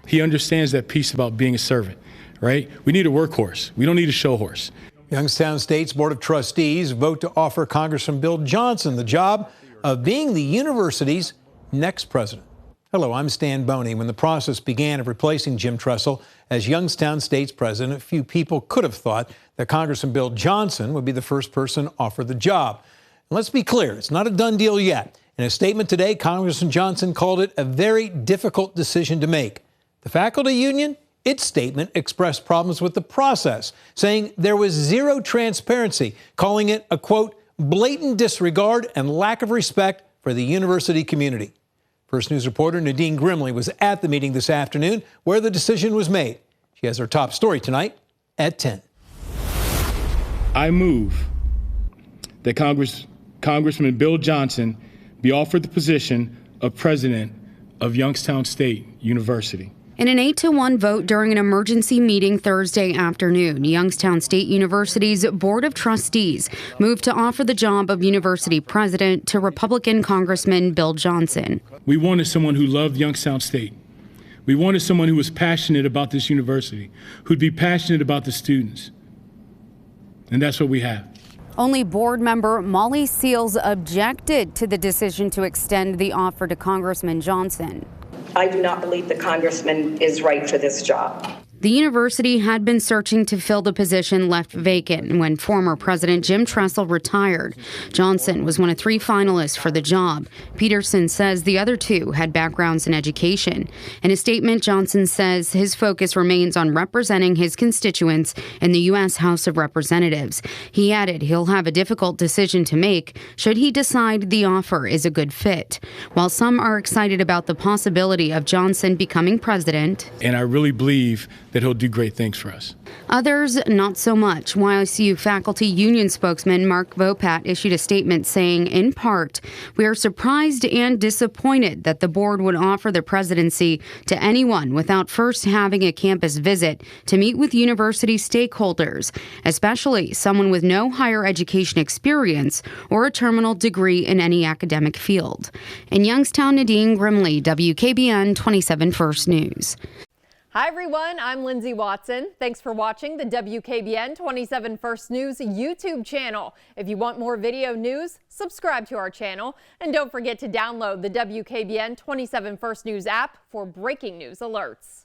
He understands that piece about being a servant, right? We need a workhorse. We don't need a show horse. Youngstown State's Board of Trustees vote to offer Congressman Bill Johnson the job of being the university's next president. Hello, I'm Stan Boney. When the process began of replacing Jim Tressel as Youngstown State's president, few people could have thought that Congressman Bill Johnson would be the first person offered the job. And let's be clear, it's not a done deal yet. In a statement today, Congressman Johnson called it a very difficult decision to make. The faculty union, its statement expressed problems with the process, saying there was zero transparency, calling it a, quote, blatant disregard and lack of respect for the university community. First News reporter Nadine Grimley was at the meeting this afternoon where the decision was made. She has her top story tonight at 10. I move that Congressman Bill Johnson be offered the position of president of Youngstown State University. In an 8-1 vote during an emergency meeting Thursday afternoon, Youngstown State University's Board of Trustees moved to offer the job of university president to Republican Congressman Bill Johnson. We wanted someone who loved Youngstown State. We wanted someone who was passionate about this university, who'd be passionate about the students. And that's what we have. Only board member Molly Seals objected to the decision to extend the offer to Congressman Johnson. I do not believe the congressman is right for this job. The university had been searching to fill the position left vacant when former President Jim Tressel retired. Johnson was one of 3 finalists for the job. Peterson says the other 2 had backgrounds in education. In a statement, Johnson says his focus remains on representing his constituents in the U.S. House of Representatives. He added he'll have a difficult decision to make should he decide the offer is a good fit. While some are excited about the possibility of Johnson becoming president, and I really believe that he'll do great things for us. Others, not so much. YSU faculty union spokesman Mark Vopat issued a statement saying, in part, we are surprised and disappointed that the board would offer the presidency to anyone without first having a campus visit to meet with university stakeholders, especially someone with no higher education experience or a terminal degree in any academic field. In Youngstown, Nadine Grimley, WKBN 27 First News. Hi everyone, I'm Lindsay Watson. Thanks for watching the WKBN 27 First News YouTube channel. If you want more video news, subscribe to our channel. And don't forget to download the WKBN 27 First News app for breaking news alerts.